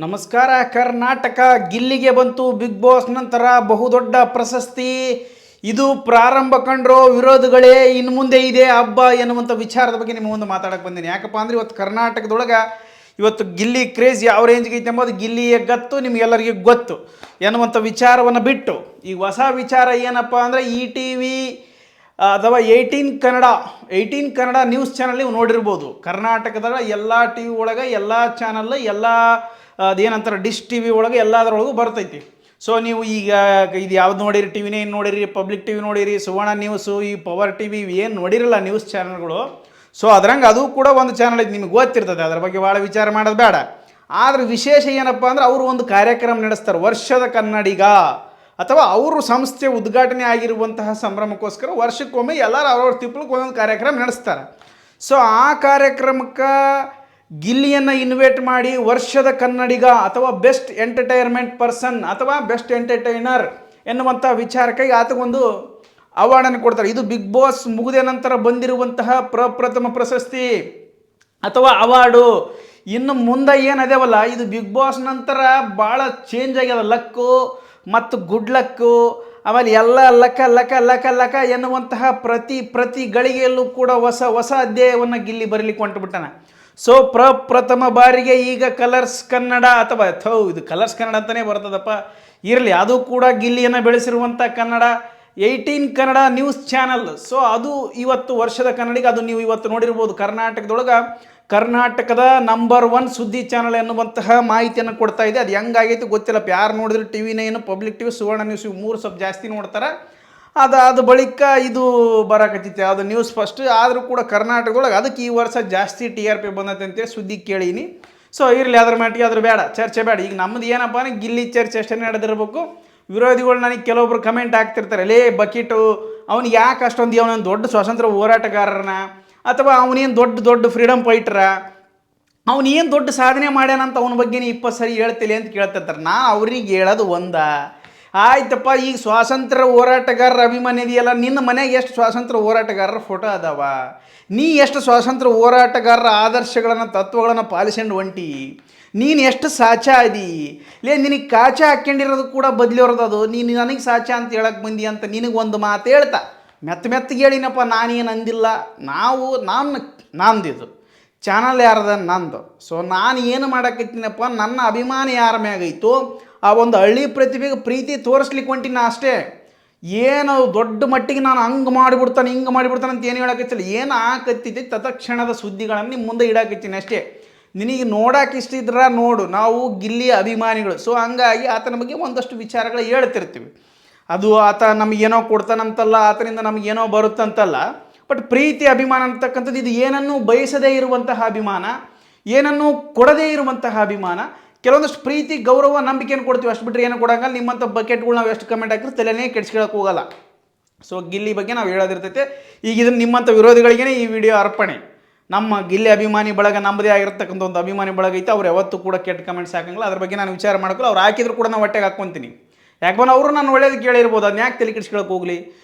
ನಮಸ್ಕಾರ. ಕರ್ನಾಟಕ ಗಿಲ್ಲಿಗೆ ಬಂತು big boss ನಂತರ ಬಹುದೊಡ್ಡ ಪ್ರಶಸ್ತಿ. ಇದು ಪ್ರಾರಂಭ ಕಂಡ್ರೋ ವಿರೋಧಗಳೇ ಇನ್ನು ಮುಂದೆ ಇದೆ ಹಬ್ಬ ಎನ್ನುವಂಥ ವಿಚಾರದ ಬಗ್ಗೆ ನಿಮ್ಮ ಮುಂದೆ ಮಾತಾಡಕ್ಕೆ ಬಂದೀನಿ. ಯಾಕಪ್ಪ ಅಂದರೆ ಇವತ್ತು ಕರ್ನಾಟಕದೊಳಗೆ ಇವತ್ತು ಗಿಲ್ಲಿ ಕ್ರೇಜ್ ಯಾವ ರೇಂಜ್ಗೆ ಐತೆ ಎಂಬುದು ಗಿಲ್ಲಿಯ ಗತ್ತು ನಿಮಗೆಲ್ಲರಿಗೂ ಗೊತ್ತು ಎನ್ನುವಂಥ ವಿಚಾರವನ್ನು ಬಿಟ್ಟು ಈಗ ಹೊಸ ವಿಚಾರ ಏನಪ್ಪ ಅಂದರೆ ETV ಅಥವಾ 18 ಕನ್ನಡ ನ್ಯೂಸ್ ಚಾನಲ್ ನೀವು ನೋಡಿರ್ಬೋದು. ಕರ್ನಾಟಕದ ಎಲ್ಲ ಟಿ ವಿ ಒಳಗೆ ಎಲ್ಲ ಚಾನಲ್ ಎಲ್ಲ ಅದೇನಂತಾರೆ ಡಿಶ್ ಟಿ ವಿ ಒಳಗೆ ಎಲ್ಲದರೊಳಗೂ ಬರ್ತೈತಿ. ಸೊ ನೀವು ಈಗ ಇದು ಯಾವ್ದು ನೋಡಿರಿ, ಟಿ ವಿನೇ ಏನು ನೋಡಿರಿ, ಪಬ್ಲಿಕ್ ಟಿ ವಿ ನೋಡಿರಿ, ಸುವರ್ಣ ನ್ಯೂಸು, ಈ ಪವರ್ ಟಿ ವಿ ಏನು ನೋಡಿರಲ್ಲ ನ್ಯೂಸ್ ಚಾನಲ್ಗಳು. ಸೊ ಅದ್ರಂಗೆ ಅದು ಕೂಡ ಒಂದು ಚಾನಲ್ ಐತಿ, ನಿಮಗೆ ಗೊತ್ತಿರ್ತದೆ, ಅದ್ರ ಬಗ್ಗೆ ಭಾಳ ವಿಚಾರ ಮಾಡೋದು ಬೇಡ. ಆದರೆ ವಿಶೇಷ ಏನಪ್ಪ ಅಂದ್ರೆ ಅವರು ಒಂದು ಕಾರ್ಯಕ್ರಮ ನಡೆಸ್ತಾರೆ, ವರ್ಷದ ಕನ್ನಡಿಗ ಅಥವಾ ಅವರು ಸಂಸ್ಥೆ ಉದ್ಘಾಟನೆ ಆಗಿರುವಂತಹ ಸಂಭ್ರಮಕ್ಕೋಸ್ಕರ ವರ್ಷಕ್ಕೊಮ್ಮೆ ಎಲ್ಲರೂ ಅವ್ರವ್ರ ತಿಪ್ಪಲಕ್ಕೆ ಒಂದೊಂದು ಕಾರ್ಯಕ್ರಮ ನಡೆಸ್ತಾರೆ. ಸೊ ಆ ಕಾರ್ಯಕ್ರಮಕ್ಕೆ ಗಿಲ್ಲಿಯನ್ನು ಇನ್ವೈಟ್ ಮಾಡಿ ವರ್ಷದ ಕನ್ನಡಿಗ ಅಥವಾ ಬೆಸ್ಟ್ ಎಂಟರ್ಟೈನ್ಮೆಂಟ್ ಪರ್ಸನ್ ಅಥವಾ ಬೆಸ್ಟ್ ಎಂಟರ್ಟೈನರ್ ಎನ್ನುವಂಥ ವಿಚಾರಕ್ಕಾಗಿ ಆತಗೊಂದು ಅವಾರ್ಡನ್ನು ಕೊಡ್ತಾರೆ. ಇದು ಬಿಗ್ ಬಾಸ್ ಮುಗಿದ ನಂತರ ಬಂದಿರುವಂತಹ ಪ್ರಪ್ರಥಮ ಪ್ರಶಸ್ತಿ ಅಥವಾ ಅವಾರ್ಡು. ಇನ್ನು ಮುಂದೆ ಏನದೇವಲ್ಲ, ಇದು ಬಿಗ್ ಬಾಸ್ ನಂತರ ಭಾಳ ಚೇಂಜ್ ಆಗ್ಯದ. ಲಕ್ಕು ಮತ್ತು ಗುಡ್ ಲಕ್ಕು, ಆಮೇಲೆ ಎಲ್ಲ ಲಕ ಲಕ ಲಕ ಲಕ ಎನ್ನುವಂತಹ ಪ್ರತಿ ಗಳಿಗೆಯಲ್ಲೂ ಕೂಡ ಹೊಸ ಅಧ್ಯಾಯವನ್ನು ಗಿಲ್ಲಿ ಬರಲಿಕ್ಕೆ ಹೊಂಟುಬಿಟ್ಟಾನ. ಸೊ ಪ್ರಪ್ರಥಮ ಬಾರಿಗೆ ಈಗ ಕಲರ್ಸ್ ಕನ್ನಡ ಅಥವಾ ಇದು ಕಲರ್ಸ್ ಕನ್ನಡ ಅಂತಲೇ ಬರ್ತದಪ್ಪ, ಇರಲಿ, ಅದು ಕೂಡ ಗಿಲ್ಲಿಯನ್ನು ಬೆಳೆಸಿರುವಂಥ Kannada 18 Kannada news channel. So ಅದು ಇವತ್ತು ವರ್ಷದ ಕನ್ನಡಿಗ. ಅದು ನೀವು ಇವತ್ತು ನೋಡಿರ್ಬೋದು, ಕರ್ನಾಟಕದ ನಂಬರ್ 1 ಸುದ್ದಿ ಚಾನಲ್ ಎನ್ನುವಂತಹ ಮಾಹಿತಿಯನ್ನು ಕೊಡ್ತಾ ಇದೆ. ಅದು ಹೆಂಗಾಗೈತೆ ಗೊತ್ತಿಲ್ಲಪ್ಪ, ಯಾರು ನೋಡಿದ್ರೆ ಟಿ ವಿನೇ ಏನು ಪಬ್ಲಿಕ್ ಟಿ ವಿ, ಸುವರ್ಣ ನ್ಯೂಸ್, ಇವು 3 ಸ್ವಲ್ಪ ಜಾಸ್ತಿ ನೋಡ್ತಾರೆ. ಅದು ಬಳಿಕ ಇದು ಬರಕತ್ತೈತೆ, ಅದು ನ್ಯೂಸ್ ಫಸ್ಟ್. ಆದರೂ ಕೂಡ ಕರ್ನಾಟಕದೊಳಗೆ ಅದಕ್ಕೆ ಈ ವರ್ಷ ಜಾಸ್ತಿ TRP ಬಂದೈತೆ ಅಂತೇಳಿ ಸುದ್ದಿ ಕೇಳೀನಿ. ಸೊ ಇರಲಿ, ಅದ್ರ ಮಟ್ಟಿಗೆ ಅದ್ರ ಬೇಡ, ಚರ್ಚೆ ಬೇಡ. ಈಗ ನಮ್ಮದು ಏನಪ್ಪ ಅಂದರೆ ಗಿಲ್ಲಿ ಚರ್ಚೆ ಅಷ್ಟೇ ನಡೆದಿರ್ಬೇಕು. ವಿರೋಧಿಗಳು ನನಗೆ ಕೆಲವೊಬ್ರು ಕಮೆಂಟ್ ಆಗ್ತಿರ್ತಾರೆ, ಲೇ ಬಕೀಟು ಅವ್ನಿಗೆ ಯಾಕೆ ಅಷ್ಟೊಂದು ಅವನೊಂದು ದೊಡ್ಡ ಸ್ವಾತಂತ್ರ್ಯ ಹೋರಾಟಗಾರರನ್ನ ಅಥವಾ ಅವನೇನು ದೊಡ್ಡ ಫ್ರೀಡಮ್ ಫೈಟ್ರ, ಅವನೇನು ದೊಡ್ಡ ಸಾಧನೆ ಮಾಡ್ಯಾನಂತ ಅವನ ಬಗ್ಗೆ 20 ಸರಿ ಹೇಳ್ತಿಲ್ಲ ಅಂತ ಕೇಳ್ತಿರ್ತಾರೆ. ನಾ ಅವ್ರಿಗೆ ಹೇಳೋದು ಆಯ್ತಪ್ಪ, ಈಗ ಸ್ವಾತಂತ್ರ್ಯ ಹೋರಾಟಗಾರರ ಅಭಿಮಾನಿ ಇದೆಯಲ್ಲ, ನಿನ್ನ ಮನೆಗೆ ಎಷ್ಟು ಸ್ವಾತಂತ್ರ್ಯ ಹೋರಾಟಗಾರರ ಫೋಟೋ ಅದಾವ, ನೀ ಎಷ್ಟು ಸ್ವಾತಂತ್ರ್ಯ ಹೋರಾಟಗಾರರ ಆದರ್ಶಗಳನ್ನು ತತ್ವಗಳನ್ನು ಪಾಲಿಸ್ಕೊಂಡು ಹೊಂಟಿ, ನೀನು ಎಷ್ಟು ಸಾಚ ಅದಿ, ನಿನಗೆ ಕಾಚ ಹಾಕ್ಕೊಂಡಿರೋದು ಕೂಡ ಬದಲಿರೋದು. ಅದು ನೀನು ನನಗೆ ಸಾಚ ಅಂತ ಹೇಳಕ್ಕೆ ಬಂದಿ ಅಂತ ನಿನಗೊಂದು ಮಾತು ಹೇಳ್ತಾ ಮೆತ್ತಗೆ ಹೇಳಿನಪ್ಪ, ನಾನೇನು ಅಂದಿಲ್ಲ. ನಂದಿದು ಚಾನಲ್ ಯಾರದ ನಂದು. ಸೊ ನಾನು ಏನು ಮಾಡಕತ್ತೀನಪ್ಪ, ನನ್ನ ಅಭಿಮಾನಿ ಯಾರ ಮ್ಯಾಗೈತೋ ಆ ಒಂದು ಹಳ್ಳಿ ಪ್ರತಿಭೆಗೆ ಪ್ರೀತಿ ತೋರಿಸ್ಲಿಕ್ಕೆ ಹೊಂಟಿನ ಅಷ್ಟೇ. ಏನು ದೊಡ್ಡ ಮಟ್ಟಿಗೆ ನಾನು ಹಂಗೆ ಮಾಡಿಬಿಡ್ತಾನೆ ಹಿಂಗೆ ಮಾಡಿಬಿಡ್ತಾನೆ ಅಂತ ಏನು ಹೇಳಕತ್ತಿಲ್ಲ. ಏನು ಆಕತ್ತೈತಿ ತತ್ಕ್ಷಣದ ಸುದ್ದಿಗಳನ್ನು ನಿಮ್ಮ ಮುಂದೆ ಇಡಾಕತ್ತೀನಿ ಅಷ್ಟೇ. ನಿನಗೆ ನೋಡೋಕೆ ಇಷ್ಟ ಇದ್ರೆ ನೋಡು, ನಾವು ಗಿಲ್ಲಿಯ ಅಭಿಮಾನಿಗಳು. ಸೊ ಹಂಗಾಗಿ ಆತನ ಬಗ್ಗೆ ಒಂದಷ್ಟು ವಿಚಾರಗಳು ಹೇಳ್ತಿರ್ತೀವಿ. ಅದು ಆತ ನಮಗೇನೋ ಕೊಡ್ತಾನಂತಲ್ಲ, ಆತನಿಂದ ನಮಗೇನೋ ಬರುತ್ತಂತಲ್ಲ. ಬಟ್ ಪ್ರೀತಿ ಅಭಿಮಾನ ಅಂತಕ್ಕಂಥದ್ದು ಇದು ಏನನ್ನೂ ಬಯಸದೇ ಇರುವಂತಹ ಅಭಿಮಾನ, ಏನನ್ನೂ ಕೊಡದೇ ಇರುವಂತಹ ಅಭಿಮಾನ. ಕೆಲವೊಂದಷ್ಟು ಪ್ರೀತಿ ಗೌರವ ನಂಬಿಕೆಯನ್ನು ಕೊಡ್ತೀವಿ, ಅಷ್ಟು ಬಿಟ್ಟರೆ ಏನೂ ಕೊಡೋಂಗಲ್ಲ. ನಿಮ್ಮಂಥ ಬಕೆಟ್ಗಳು ನಾವು ಎಷ್ಟು ಕಮೆಂಟ್ ಹಾಕಿದ್ರೆ ತಲೆನೇ ಕೆಡಿಸ್ಕೊಳ್ಳೋಕೆ ಹೋಗಲ್ಲ. ಸೊ ಗಿಲ್ಲಿ ಬಗ್ಗೆ ನಾವು ಹೇಳೋದಿರ್ತೈತೆ. ಈಗ ಇದನ್ನು ನಿಮ್ಮಂಥ ವಿರೋಧಿಗಳಿಗೇ ಈ ವಿಡಿಯೋ ಅರ್ಪಣೆ. ನಮ್ಮ ಗಿಲ್ಲಿ ಅಭಿಮಾನಿ ಬಳಗ, ನಮ್ಮದೇ ಆಗಿರ್ತಕ್ಕಂಥ ಒಂದು ಅಭಿಮಾನಿ ಬಳಗ ಐತೆ, ಅವ್ರು ಯಾವತ್ತೂ ಕೂಡ ಕೆಟ್ಟ ಕಮೆಂಟ್ಸ್ ಹಾಕಂಗಿಲ್ಲ. ಅದ್ರ ಬಗ್ಗೆ ನಾನು ವಿಚಾರ ಮಾಡ್ಕೊಳ್ಳಿ. ಅವ್ರು ಹಾಕಿದ್ರು ಕೂಡ ನಾನು ಹೊಟ್ಟೆಗೆ ಹಾಕ್ಕೊತೀನಿ. ಯಾಕಂದ್ರೆ ಅವರು ನಾನು ಒಳ್ಳೇದು ಕೇಳಿರ್ಬೋದು, ಅದನ್ನ ಯಾಕೆ ತಲೆ ಕೆಡಿಸ್ಕೊಳ್ಳೋಕೆ ಹೋಗಲಿ.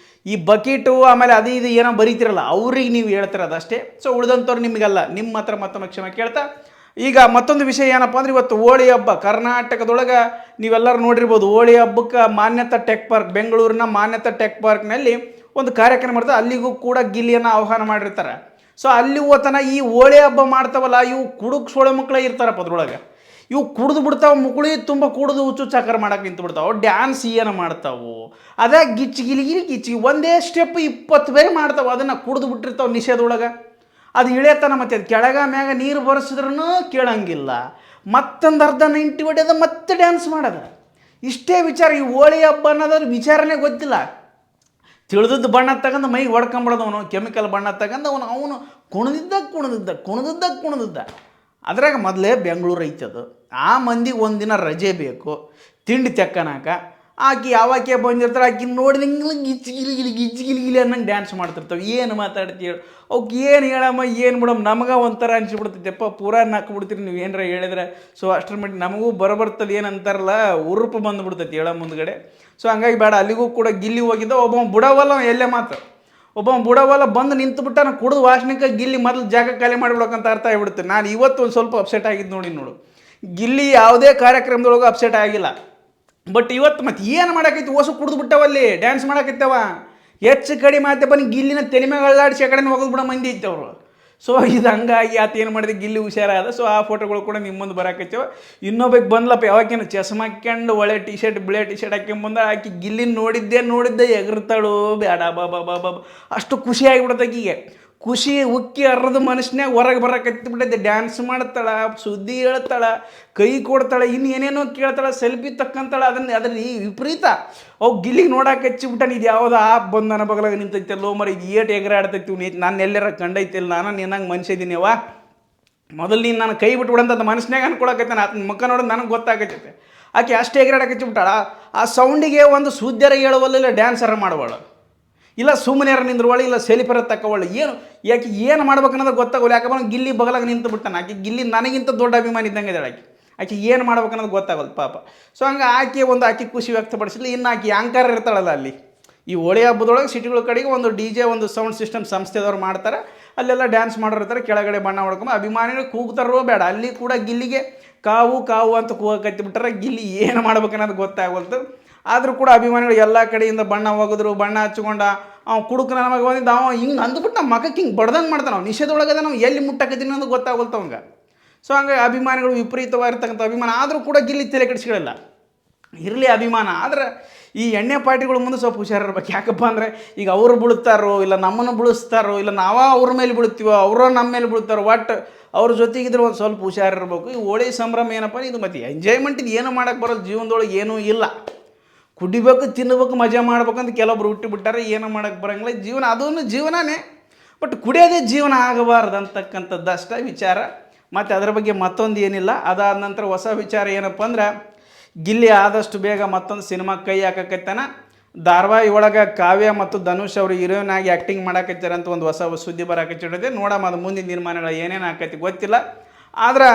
ಈ ಬಕೀಟು ಆಮೇಲೆ ಅದು ಇದು ಏನೋ ಬರೀತಿರಲ್ಲ, ಅವ್ರಿಗೆ ನೀವು ಹೇಳ್ತಿರೋದು ಅಷ್ಟೇ. ಸೊ ಉಳಿದಂಥವ್ರು ನಿಮಗಲ್ಲ. ನಿಮ್ಮ ಹತ್ರ ಮತ್ತೊಮ್ಮೆ ಕ್ಷಮೆ ಕೇಳ್ತಾ, ಈಗ ಮತ್ತೊಂದು ವಿಷಯ ಏನಪ್ಪ ಅಂದರೆ, ಇವತ್ತು ಹೋಳಿ ಹಬ್ಬ ಕರ್ನಾಟಕದೊಳಗೆ ನೀವೆಲ್ಲರೂ ನೋಡಿರ್ಬೋದು. ಹೋಳಿ ಹಬ್ಬಕ್ಕೆ ಮಾನ್ಯತಾ ಟೆಕ್ ಪಾರ್ಕ್, ಬೆಂಗಳೂರಿನ ಮಾನ್ಯತಾ ಟೆಕ್ ಪಾರ್ಕ್ನಲ್ಲಿ ಒಂದು ಕಾರ್ಯಕ್ರಮ ಇರ್ತದೆ. ಅಲ್ಲಿಗೂ ಕೂಡ ಗಿಲ್ಲಿಯನ್ನು ಆಹ್ವಾನ ಮಾಡಿರ್ತಾರೆ. ಸೊ ಅಲ್ಲಿ ಹೋತನ ಈ ಹೋಳಿ ಹಬ್ಬ ಮಾಡ್ತಾವಲ್ಲ, ಇವು ಕುಡುಕ್ ಸೋಳೆ ಮಕ್ಕಳೇ ಇರ್ತಾರಪ್ಪ ಅದ್ರೊಳಗೆ. ಇವು ಕುಡಿದು ಬಿಡ್ತಾವೆ, ಮುಗುಳಿ ತುಂಬ ಕುಡಿದು ಹುಚ್ಚು ಚಾಕರ್ ಮಾಡಕ್ಕೆ ನಿಂತು ಬಿಡ್ತಾವೆ. ಡ್ಯಾನ್ಸ್ ಏನು ಮಾಡ್ತಾವೆ, ಅದೇ ಗಿಚ್ಚಿ ಒಂದೇ ಸ್ಟೆಪ್ 20 ಬೇರೆ ಮಾಡ್ತಾವೆ. ಅದನ್ನು ಕುಡಿದು ಬಿಟ್ಟಿರ್ತಾವೆ ನಿಷೇಧದೊಳಗೆ. ಅದು ಇಳಿಯತನ ಮತ್ತೆ ಅದು ಕೆಳಗ ಮ್ಯಾಗ ನೀರು ಬರೆಸಿದ್ರೂ ಕೇಳಂಗಿಲ್ಲ. ಮತ್ತೊಂದು ಅರ್ಧ 90 ಹೊಡೆಯೋದು ಮತ್ತೆ ಡ್ಯಾನ್ಸ್ ಮಾಡೋದು. ಇಷ್ಟೇ ವಿಚಾರ. ಈ ಹೋಳಿ ಹಬ್ಬ ಅನ್ನೋದ್ರ ವಿಚಾರನೇ ಗೊತ್ತಿಲ್ಲ. ತಿಳಿದದ್ದು ಬಣ್ಣ ತಗೊಂಡು ಮೈಗೆ ಹೊಡ್ಕೊಂಬಿಡೋದು, ಅವನು ಕೆಮಿಕಲ್ ಬಣ್ಣ ತಗೊಂಡು ಅವನು ಕುಣಿದಿದ್ದ. ಅದ್ರಾಗ ಮೊದಲೇ ಬೆಂಗಳೂರು ಐತದು. ಆ ಮಂದಿಗೆ ಒಂದಿನ ರಜೆ ಬೇಕು ತಿಂಡಿ ತೆಕ್ಕನಾಕ. ಆಕೆ ಯಾವಾಕೆ ಬಂದಿರ್ತಾರೆ, ಆಕೆ ನೋಡಿದಂಗೆ ಗಿಜ್ಜಿಗಿಲಿ ಅನ್ನಂಗೆ ಡ್ಯಾನ್ಸ್ ಮಾಡ್ತಿರ್ತವೆ. ಏನು ಮಾತಾಡ್ತೀವಿ ಅವಕ್ಕೆ, ಏನು ಹೇಳಮ್ಮ ಏನು ಬಿಡಮ್ಮ, ನಮಗೆ ಒಂಥರ ಅನ್ಸಿಬಿಡ್ತೈತೆಪ್ಪ. ಪೂರಾ ನಾಕ್ಬಿಡ್ತೀರಿ ನೀವು ಏನಾರ ಹೇಳಿದ್ರೆ. ಸೊ ಅಷ್ಟರ ಮಟ್ಟಿಗೆ ನಮಗೂ ಬರ್ತದೆ, ಏನಂತಾರಲ್ಲ ಉರುಪು ಬಂದುಬಿಡ್ತೈತಿ ಹೇಳೋ ಮುಂದ್ಗಡೆ. ಸೊ ಹಂಗಾಗಿ ಬೇಡ. ಅಲ್ಲಿಗೂ ಕೂಡ ಗಿಲ್ಲಿ ಹೋಗಿದ್ದ. ಒಬ್ಬ ಬುಡವಲ್ಲ ಎಲ್ಲೇ ಮಾತು, ಬಂದು ನಿಂತುಬಿಟ್ಟ. ನಾನು ಕುಡಿದು ವಾಸನಿಕ ಗಿಲ್ಲಿ ಮೊದಲು ಜಾಗ ಖಾಲಿ ಮಾಡಿಬಿಡೋಕಂತ ಅರ್ಥ ಆಗಿಬಿಡುತ್ತೆ. ನಾನು ಇವತ್ತು ಒಂದು ಸ್ವಲ್ಪ ಅಪ್ಸೆಟ್ ಆಗಿದ್ದು ನೋಡು. ಗಿಲ್ಲಿ ಯಾವುದೇ ಕಾರ್ಯಕ್ರಮದೊಳಗೆ ಅಪ್ಸೆಟ್ ಆಗಿಲ್ಲ. ಬಟ್ ಇವತ್ತು ಮತ್ತೆ ಏನು ಮಾಡಾಕೈತಿ, ಹೊಸ ಕುಡಿದು ಬಿಟ್ಟವಲ್ಲಿ ಡ್ಯಾನ್ಸ್ ಮಾಡಾಕೈತವ. ಹೆಚ್ಚು ಕಡಿಮೆ ಆಯ್ತು ಬನ್ನಿ ಗಿಲ್ಲಿನ ತಲೆ ಮ್ಯಾಗ ಅಳ್ಳಾಡಿಸಿ ಆ ಕಡೆ ಹೋಗೋದು ಬಿಡೋ ಮಂದಿ ಐತೆ ಅವರು. ಸೊ ಇದು ಹಂಗಾಗಿ ಆತ ಏನು ಮಾಡಿದೆ, ಗಿಲ್ಲಿ ಹುಷಾರಾದ. ಸೊ ಆ ಫೋಟೋಗಳು ಕೂಡ ನಿಮ್ಮ ಮುಂದೆ ಬರಾಕೈತವ. ಇನ್ನೊಬ್ಬಕ್ಕೆ ಬಂದ್ಲಪ್ಪ, ಯಾವಾಗೇನು ಚಸ್ಮಾ ಹಾಕ್ಯಂಡು ಒಳ್ಳೆ ಟಿ ಶರ್ಟ್ ಬಿಳೆ ಟಿ ಶರ್ಟ್ ಹಾಕ್ಯಂಬಂದ ಆಕಿ ಗಿಲ್ಲಿನ ನೋಡಿದ್ದೆ ಎಗರ್ತಾಳು ಬೇಡ ಬಾಬಾ ಬಾಬಾ ಅಷ್ಟು ಖುಷಿ ಆಗಿಬಿಡುತ್ತೆ ಆಕಿಗೆ. ಖುಷಿ ಉಕ್ಕಿ ಹರಿದು ಮನುಷ್ಯನಾಗ ಹೊರಗೆ ಬರಕತ್ತಿಬಿಟ್ಟೈತೆ. ಡ್ಯಾನ್ಸ್ ಮಾಡ್ತಾಳೆ, ಸುದ್ದಿ ಹೇಳ್ತಾಳೆ, ಕೈ ಕೊಡ್ತಾಳೆ, ಇನ್ನು ಏನೇನೋ ಕೇಳ್ತಾಳೆ, ಸೆಲ್ಫಿ ತಕ್ಕಂತಾಳೆ. ಅದ್ರಲ್ಲಿ ವಿಪರೀತ ಅವು ಗಿಲ್ಲಿಗೆ ನೋಡಕ್ಕೆ ಹಚ್ಚಿಬಿಟ್ಟಾನ. ಇದು ಯಾವುದೋ ಆಪ್ ಬಂದು ನನ್ನ ಬಗಲಾಗ ನಿಂತೈತೆ ಲೋ ಮರ, ಇದು ಏಟು ಎಗರಾಡ್ತೈತಿ ನಾನು ಎಲ್ಲಾರ ಕಂಡೈತಿಲ್ಲ, ನಾನು ನಿನ್ನಂಗೆ ಮನುಷ್ಯ ಇದ್ದೀನಿ ಅವ. ಮೊದಲು ನೀನು ನಾನು ಕೈ ಬಿಟ್ಬಿಡಂತ ಮನುಷ್ಯನಾಗ ಅನ್ಕೊಳಕೈತೆ, ಆತನ ಮುಖ ನೋಡೋದು ನನಗೆ ಗೊತ್ತಾಗೈತೆ. ಆಕೆ ಅಷ್ಟೇ ಎಗರಾಡಕ್ಕೆ ಹಚ್ಚಿಬಿಟ್ಟಾಳ. ಆ ಸೌಂಡಿಗೆ ಒಂದು ಸುದ್ದಿಯರ ಹೇಳುವಲ್ಲ, ಡ್ಯಾನ್ಸರ ಮಾಡುವಳು, ಇಲ್ಲ ಸುಮ್ಮನೆ ನಿಂದ್ರುವಳು, ಇಲ್ಲ ಸೆಲ್ಫಿರ ತಕ್ಕವಳು. ಯಾಕೆ ಏನು ಮಾಡ್ಬೇಕನ್ನೋದು ಗೊತ್ತಾಗಲ್ಲ. ಯಾಕಂದ್ರೆ ಗಿಲ್ಲಿ ಬಗಲಾಗ ನಿಂತು ಬಿಟ್ಟಾನ. ಆಕೆ ಗಿಲ್ಲಿ ನನಗಿಂತ ದೊಡ್ಡ ಅಭಿಮಾನಿ ಇದ್ದಂಗೆ ಇದ್ದಾಳೆ. ಆಕೆ ಏನು ಮಾಡ್ಬೇಕನ್ನೋದು ಗೊತ್ತಾಗಲ್ಲ ಪಾಪ. ಸೊ ಹಂಗೆ ಆಕೆ ಖುಷಿ ವ್ಯಕ್ತಪಡಿಸಲಿ. ಇನ್ನು ಆಕೆ ಆಂಕರ್ ಇರ್ತಾಳಲ್ಲ ಅಲ್ಲಿ, ಈ ಹೋಳಿ ಹಬ್ಬದೊಳಗೆ ಸಿಟಿಗಳ ಕಡೆಗೆ ಒಂದು DJ ಒಂದು ಸೌಂಡ್ ಸಿಸ್ಟಮ್ ಸಂಸ್ಥೆದವ್ರು ಮಾಡ್ತಾರೆ. ಅಲ್ಲೆಲ್ಲ ಡ್ಯಾನ್ಸ್ ಮಾಡೋರಿರ್ತಾರೆ, ಕೆಳಗಡೆ ಬಣ್ಣ ಹೊಡ್ಕೊಂಡು ಅಭಿಮಾನಿಗಳು ಕೂಗ್ತಾರೋ ಬೇಡ. ಅಲ್ಲಿ ಕೂಡ ಗಿಲ್ಲಿಗೆ ಕಾವು ಕಾವು ಅಂತ ಕೂಗಕತ್ತಿ ಬಿಟ್ಟಾರೆ. ಗಿಲ್ಲಿ ಏನು ಮಾಡ್ಬೇಕನ್ನೋದು ಗೊತ್ತಾಗಲ್ತು. ಆದರೂ ಕೂಡ ಅಭಿಮಾನಿಗಳು ಎಲ್ಲ ಕಡೆಯಿಂದ ಬಣ್ಣ ಹೋಗಿದ್ರು, ಬಣ್ಣ ಹಚ್ಕೊಂಡ. ಅವ್ನು ಕುಡುಕ ನಮಗೆ ಬಂದಿದ್ದು, ಅವ ಹಿಂಗೆ ಅಂದ್ಬಿಟ್ಟು ನಮ್ಮ ಮಕ್ಕಕ್ಕೆ ಹಿಂಗೆ ಬಡ್ದಂಗೆ ಮಾಡ್ತಾನೆ. ನಾವು ನಿಷೇಧೊಳಗದ ನಾವು ಎಲ್ಲಿ ಮುಟ್ಟಕತ್ತೀನಿ ಅನ್ನೋದು ಗೊತ್ತಾಗಲ್ತು ಅವಂಗೆ. ಸೊ ಹಂಗೆ ಅಭಿಮಾನಿಗಳು ವಿಪರೀತವಾಗಿರ್ತಕ್ಕಂಥ ಅಭಿಮಾನ. ಆದರೂ ಕೂಡ ಗಿಲ್ಲಿ ತಲೆ ಕೆಡಿಸ್ಕೊಳ್ಳಲ್ಲ, ಇರಲಿ ಅಭಿಮಾನ. ಆದರೆ ಈ ಎಣ್ಣೆ ಪಾರ್ಟಿಗಳು ಮುಂದೆ ಸ್ವಲ್ಪ ಹುಷಾರಿರ್ಬೇಕು. ಯಾಕಪ್ಪ ಅಂದರೆ ಈಗ ಅವರು ಬೀಳುತ್ತಾರೋ, ಇಲ್ಲ ನಮ್ಮನ್ನು ಬೀಳಿಸ್ತಾರೋ, ಇಲ್ಲ ನಾವ ಅವ್ರ ಮೇಲೆ ಬೀಳ್ತೀವೋ, ಅವರೋ ನಮ್ಮ ಮೇಲೆ ಬೀಳ್ತಾರೋ, ಒಟ್ಟು ಅವ್ರ ಜೊತೆಗಿದ್ರೆ ಒಂದು ಸ್ವಲ್ಪ ಹುಷಾರಿರ್ಬೇಕು. ಈ ಹೋಳಿ ಸಂಭ್ರಮ ಏನಪ್ಪ, ಇದು ಮತ್ತು ಎಂಜಾಯ್ಮೆಂಟ್ ಇದು ಏನು ಮಾಡೋಕ್ಕೆ ಬರೋದು ಜೀವನದೊಳಗೆ ಏನೂ ಇಲ್ಲ. ಕುಡಿಬೇಕು, ತಿನ್ನಬೇಕು, ಮಜಾ ಮಾಡ್ಬೇಕಂತ ಕೆಲವೊಬ್ರು ಬಿಟ್ಟಾರೆ. ಏನೋ ಮಾಡೋಕ್ಕೆ ಬರೋಂಗಿಲ್ಲ. ಜೀವನ ಅದನ್ನು ಜೀವನನೇ, ಬಟ್ ಕುಡಿಯೋದೇ ಜೀವನ ಆಗಬಾರ್ದು ಅಂತಕ್ಕಂಥದ್ದು ಅಷ್ಟೇ ವಿಚಾರ. ಮತ್ತು ಅದರ ಬಗ್ಗೆ ಮತ್ತೊಂದು ಏನಿಲ್ಲ. ಅದಾದ ನಂತರ ಹೊಸ ವಿಚಾರ ಏನಪ್ಪ ಅಂದ್ರೆ, ಗಿಲ್ಲಿ ಆದಷ್ಟು ಬೇಗ ಮತ್ತೊಂದು ಸಿನಿಮಾಕ್ಕೆ ಕೈ ಹಾಕಕತ್ತಾನ. ಧಾರಾವಾಹಿ ಒಳಗೆ ಕಾವ್ಯ ಮತ್ತು ಧನುಷ್ ಅವರು ಹೀರೋಯಿನ್ ಆಗಿ ಆ್ಯಕ್ಟಿಂಗ್ ಮಾಡಾಕತ್ತಾರೆ ಅಂತ ಒಂದು ಹೊಸ ಸುದ್ದಿ ಬರಾಕತ್ತಿರ್ತದೆ. ನೋಡಮ್ಮ ಅದು ಮುಂದಿನ ನಿರ್ಮಾಣಗಳು ಏನೇನು ಆಕೈತಿ ಗೊತ್ತಿಲ್ಲ. ಆದ್ರೆ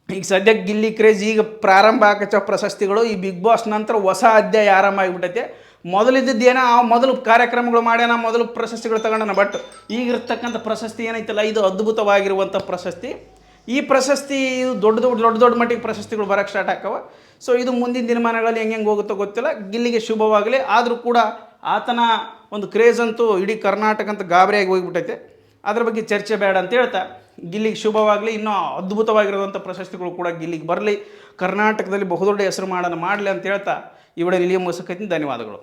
ಈಗ ಸದ್ಯಕ್ಕೆ ಗಿಲ್ಲಿ ಕ್ರೇಜ್ ಈಗ ಪ್ರಾರಂಭ ಆಕಚ್ಚೋ ಪ್ರಶಸ್ತಿಗಳು ಈ ಬಿಗ್ ಬಾಸ್ ನಂತರ ಹೊಸ ಅಧ್ಯಾಯ ಆರಂಭ ಆಗಿಬಿಟ್ಟೈತೆ. ಮೊದಲಿದ್ದೇನೋ ಮೊದಲು ಕಾರ್ಯಕ್ರಮಗಳು ಮಾಡ್ಯಾನ, ಮೊದಲು ಪ್ರಶಸ್ತಿಗಳು ತಗೊಂಡನ. ಬಟ್ ಈಗಿರ್ತಕ್ಕಂಥ ಪ್ರಶಸ್ತಿ ಏನೈತಲ್ಲ, ಇದು ಅದ್ಭುತವಾಗಿರುವಂಥ ಪ್ರಶಸ್ತಿ. ಈ ಪ್ರಶಸ್ತಿ ದೊಡ್ಡ ಮಟ್ಟಿಗೆ ಪ್ರಶಸ್ತಿಗಳು ಬರೋಕ್ಕೆ ಸ್ಟಾರ್ಟ್ ಆಕ್ಕವ. ಸೊ ಇದು ಮುಂದಿನ ದಿನಮಾನಗಳಲ್ಲಿ ಹೆಂಗೆ ಹೋಗುತ್ತೋ ಗೊತ್ತಿಲ್ಲ. ಗಿಲ್ಲಿಗೆ ಶುಭವಾಗಲಿ. ಆದರೂ ಕೂಡ ಆತನ ಒಂದು ಕ್ರೇಜ್ ಅಂತೂ ಇಡೀ ಕರ್ನಾಟಕ ಅಂತ ಗಾಬರಿಯಾಗಿ ಹೋಗಿಬಿಟ್ಟೈತೆ. ಅದ್ರ ಬಗ್ಗೆ ಚರ್ಚೆ ಬೇಡ ಅಂತ ಹೇಳ್ತಾ, ಗಿಲ್ಲಿಗೆ ಶುಭವಾಗಲಿ. ಇನ್ನೂ ಅದ್ಭುತವಾಗಿರುವಂಥ ಪ್ರಶಸ್ತಿಗಳು ಕೂಡ ಗಿಲ್ಲಿಗೆ ಬರಲಿ. ಕರ್ನಾಟಕದಲ್ಲಿ ಬಹುದೊಡ್ಡ ಹೆಸರು ಮಾಡಲಿ ಅಂತ ಹೇಳ್ತಾ ಈ ವಿಡಿಯೋ ಇಲ್ಲಿಗೆ ಮುಗಿಸಕತ್ತೀನಿ. ಧನ್ಯವಾದಗಳು.